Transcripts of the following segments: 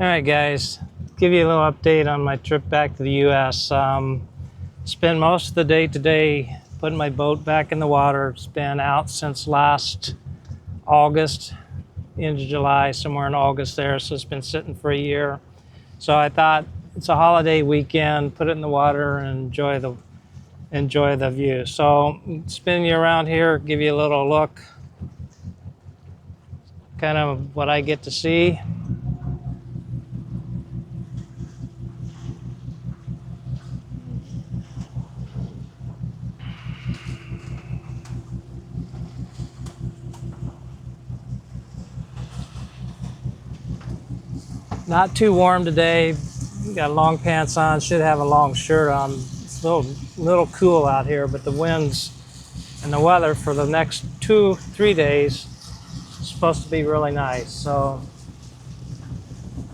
All right, guys, give you a little update on my trip back to the U.S. Spent most of the day today putting my boat back in the water. It's been out since last August into July, somewhere in August there, so it's been sitting for a year. So I thought it's a holiday weekend, put it in the water and enjoy the view. So spinning you around here, give you a little look, kind of what I get to see. Not too warm today. Got long pants on, should have a long shirt on. It's a little cool out here, but the winds and the weather for the next 2-3 days is supposed to be really nice. So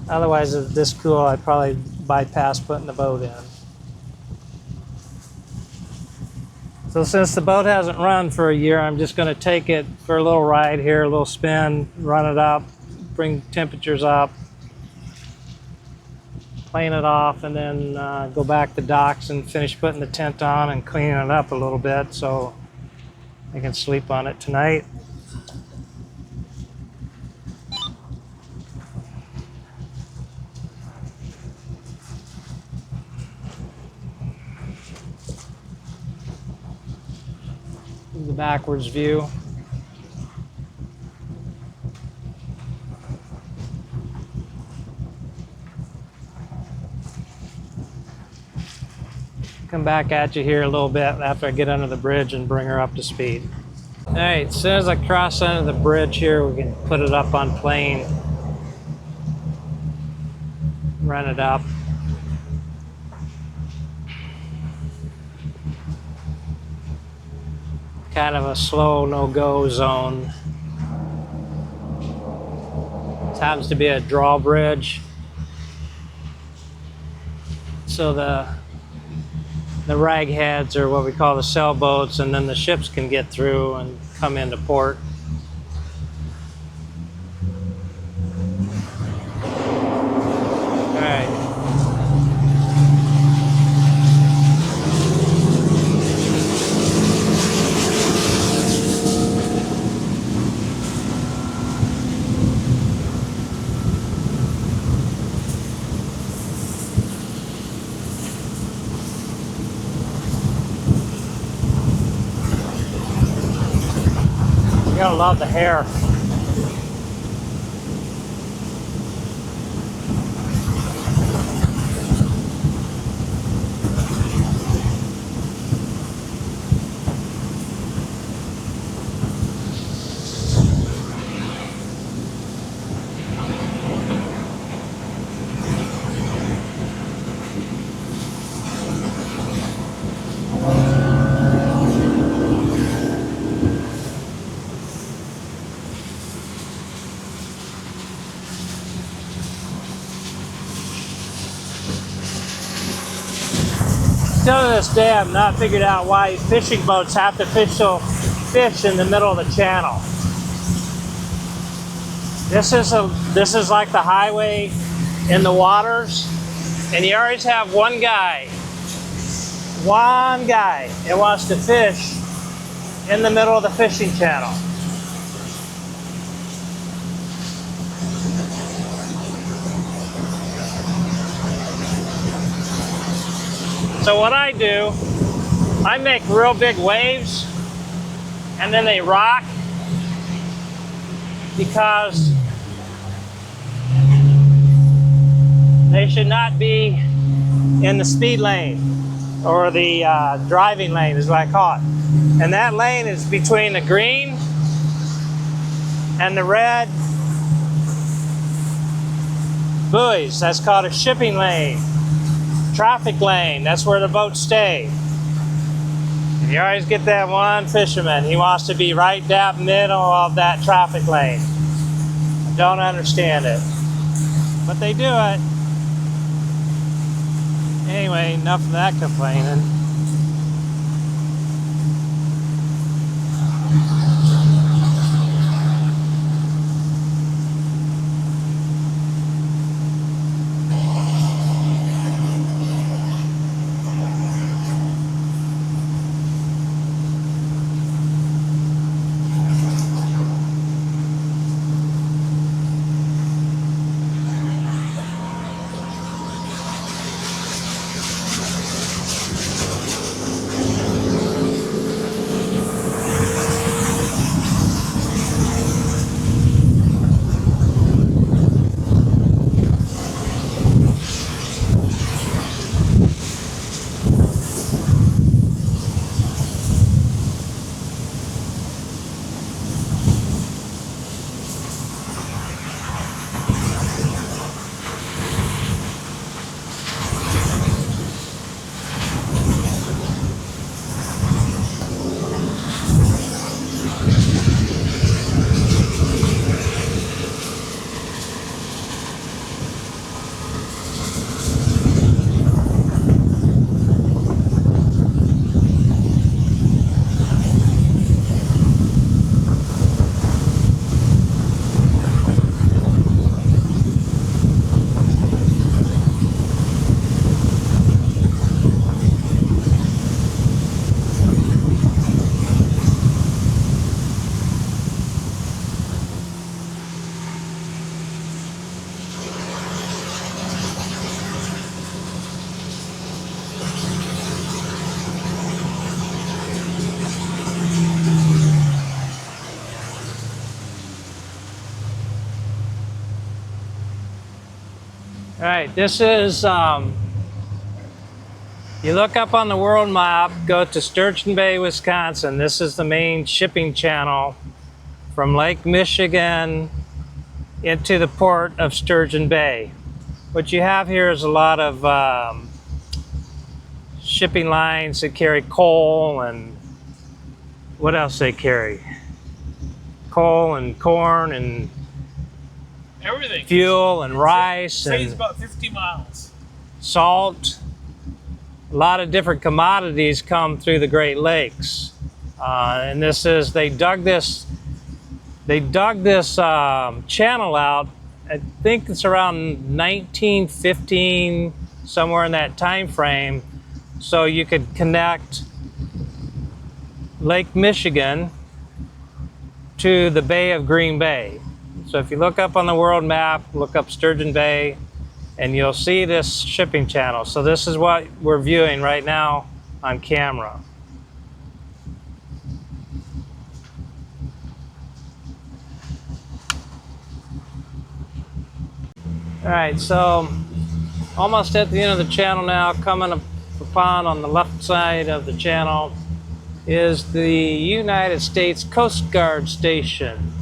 otherwise, if it's this cool, I'd probably bypass putting the boat in. So since the boat hasn't run for a year, I'm just going to take it for a little ride here, a little spin, run it up, bring temperatures up, plane it off, and then go back to docks and finish putting the tent on and cleaning it up a little bit so I can sleep on it tonight. The backwards view. Come back at you here a little bit after I get under the bridge and bring her up to speed. All right, as soon as I cross under the bridge here, we can put it up on plane, run it up. Kind of a slow no-go zone. This happens to be a drawbridge, so the ragheads are what we call the sailboats, and then the ships can get through and come into port. All right. You're gonna love the hair. Still to this day, I've not figured out why fishing boats have to fish in the middle of the channel. This is like the highway in the waters, and you always have one guy that wants to fish in the middle of the fishing channel. So what I do, I make real big waves and then they rock, because they should not be in the speed lane, or the driving lane is what I call it. And that lane is between the green and the red buoys. That's called a shipping lane. Traffic lane, that's where the boats stay. And you always get that one fisherman, he wants to be right down middle of that traffic lane. I don't understand it, but they do it. Anyway, enough of that complaining. right, this is, you look up on the world map, go to Sturgeon Bay, Wisconsin. This is the main shipping channel from Lake Michigan into the port of Sturgeon Bay. What you have here is a lot of shipping lines that carry coal and what else they carry? Coal and corn and everything. Fuel and rice Say it's and about 50 miles. salt. A lot of different commodities come through the Great Lakes. And this is, they dug this channel out, I think it's around 1915, somewhere in that time frame, so you could connect Lake Michigan to the Bay of Green Bay. So if you look up on the world map, look up Sturgeon Bay, and you'll see this shipping channel. So this is what we're viewing right now on camera. All right, so almost at the end of the channel now. Coming upon on the left side of the channel is the United States Coast Guard Station.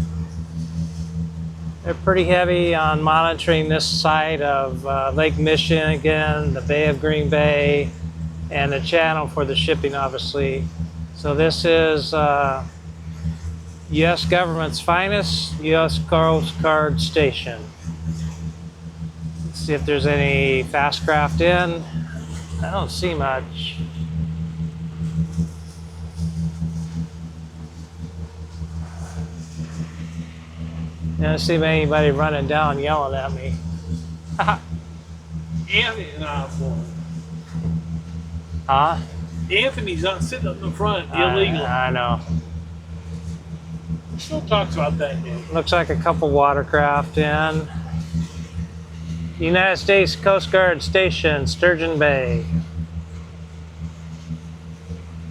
They're pretty heavy on monitoring this side of Lake Michigan, the Bay of Green Bay, and the channel for the shipping, obviously. So this is U.S. government's finest U.S. Coast Guard Station. Let's see if there's any fast craft in. I don't see much. I don't see anybody running down yelling at me. Anthony's not for Huh? Anthony's not sitting up in the front, illegal. I know. He still talks about that, dude. Looks like a couple watercraft in. United States Coast Guard Station, Sturgeon Bay.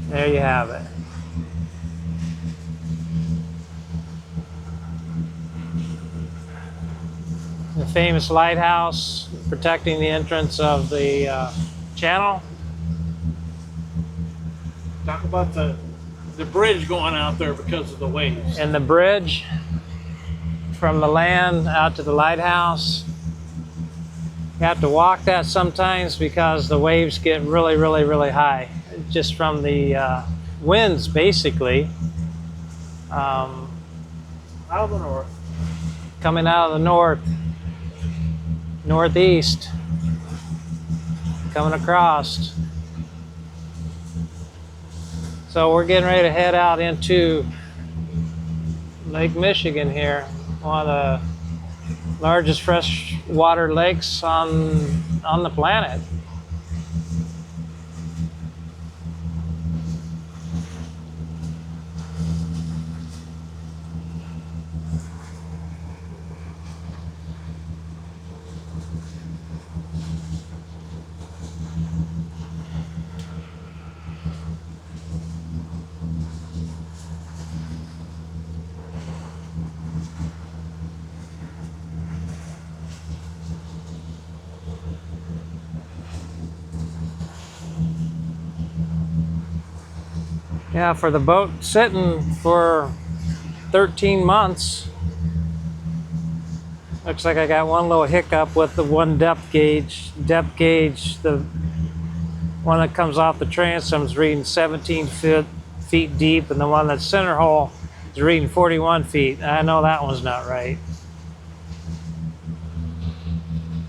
There you have it. The famous lighthouse protecting the entrance of the channel. Talk about the bridge going out there because of the waves. And the bridge from the land out to the lighthouse. You have to walk that sometimes because the waves get really, really, really high. Just from the winds, basically. Out of the north. Coming out of the northeast. Coming across. So we're getting ready to head out into Lake Michigan here. One of the largest freshwater lakes on the planet. Yeah, for the boat sitting for 13 months, looks like I got one little hiccup with the one depth gauge. Depth gauge, the one that comes off the transom is reading 17 feet deep, and the one that's center hole is reading 41 feet. I know that one's not right.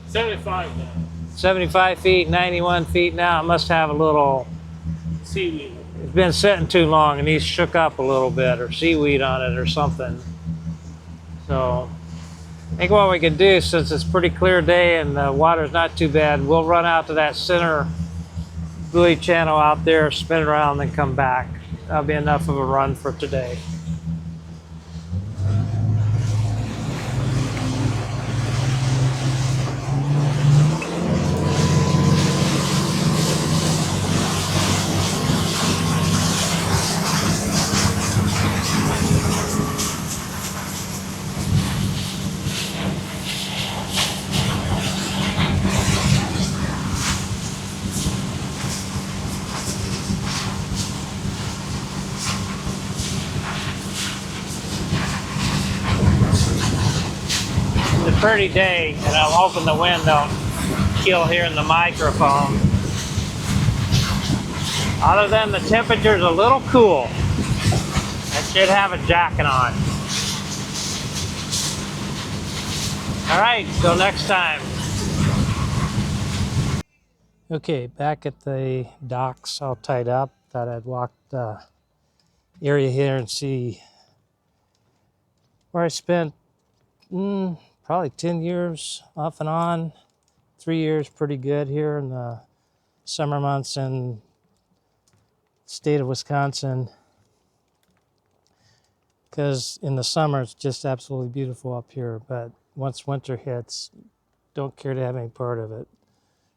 75 now. 75 feet, 91 feet now. It must have a little Seaweed. It's been sitting too long and he's shook up a little bit, or seaweed on it or something. So I think what we could do, since it's a pretty clear day and the water's not too bad, we'll run out to that center buoy channel out there, spin around, and then come back. That'll be enough of a run for today. pretty day, and I'm hoping the wind don't kill here in the microphone. Other than the temperature's a little cool. I should have a jacket on. All right, till next time. Okay, back at the docks, all tied up. Thought I'd walk the area here and see where I spent probably 10 years off and on. 3 years pretty good here in the summer months in the state of Wisconsin. Because in the summer it's just absolutely beautiful up here, but once winter hits, don't care to have any part of it.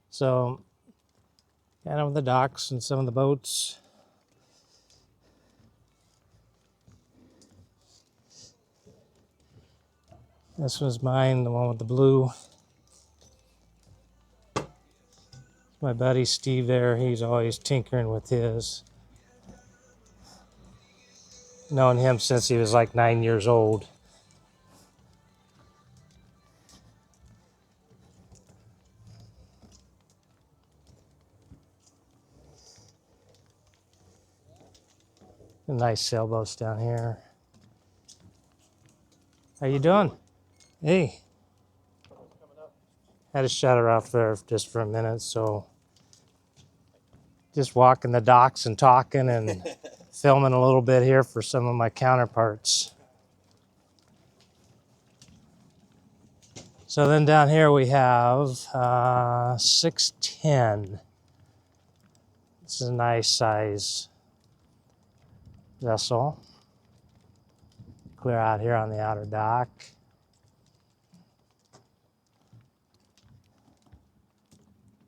So, kind of the docks and some of the boats. This one's mine, the one with the blue. My buddy Steve there, he's always tinkering with his. Known him since he was like 9 years old. Nice sailboats down here. How you doing? Hey. Had to shut her off there just for a minute, so just walking the docks and talking and filming a little bit here for some of my counterparts. So then down here we have 610. This is a nice size vessel. Clear out here on the outer dock.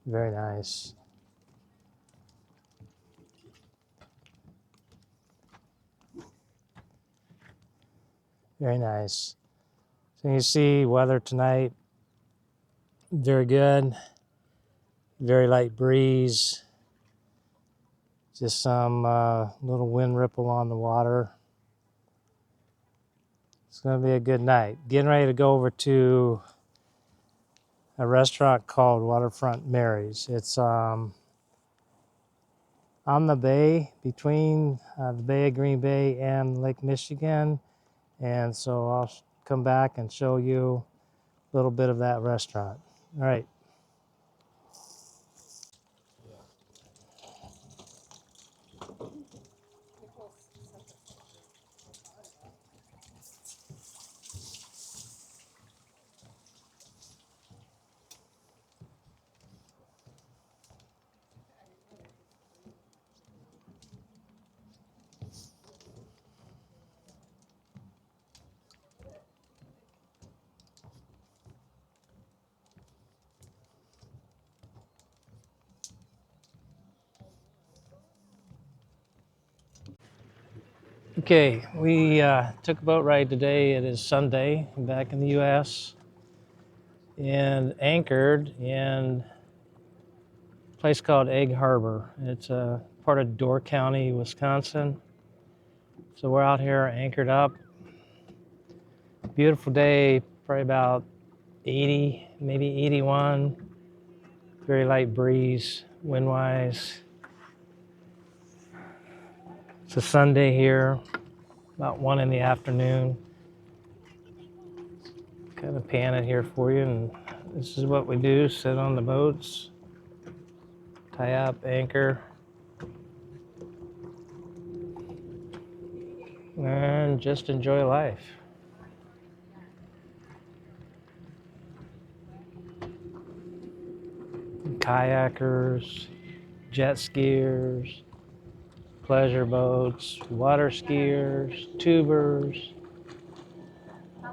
Very nice. Very nice. So you see weather tonight, very good. Very light breeze. Just some little wind ripple on the water. It's going to be a good night. Getting ready to go over to a restaurant called Waterfront Mary's. It's on the bay, between the Bay of Green Bay and Lake Michigan. And so I'll come back and show you a little bit of that restaurant. All right. Okay, we took a boat ride today. It is Sunday, back in the U.S. and anchored in a place called Egg Harbor. It's a part of Door County, Wisconsin. So we're out here anchored up. Beautiful day, probably about 80, maybe 81. Very light breeze, wind-wise. It's a Sunday here, about 1 in the afternoon. Kind of pan it here for you, and this is what we do: sit on the boats, tie up, anchor, and just enjoy life. Kayakers, jet skiers, pleasure boats, water skiers, tubers. I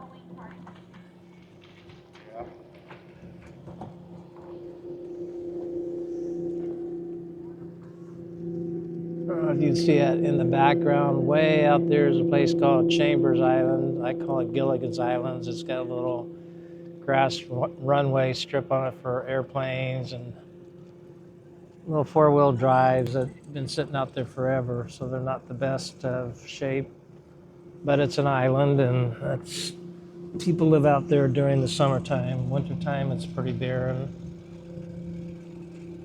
don't know if you can see it in the background. Way out there is a place called Chambers Island. I call it Gilligan's Islands. It's got a little grass runway strip on it for airplanes and little four-wheel drives that have been sitting out there forever, so they're not the best of shape. But it's an island, and that's people live out there during the summertime. Wintertime, it's pretty barren.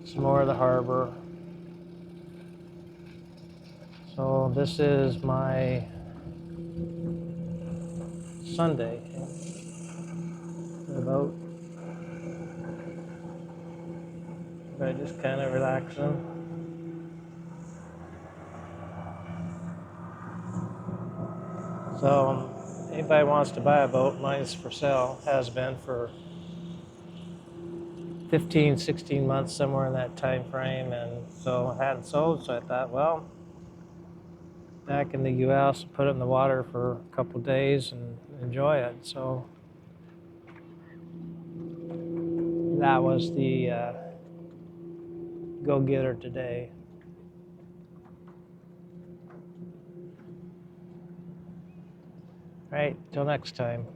Some more of the harbor. So this is my Sunday. The boat. But just kind of relaxing. So anybody wants to buy a boat, mine's for sale. Has been for 15, 16 months, somewhere in that time frame. And so I hadn't sold, so I thought, well, back in the U.S., put it in the water for a couple of days and enjoy it. So that was the go-getter today. All right, till next time.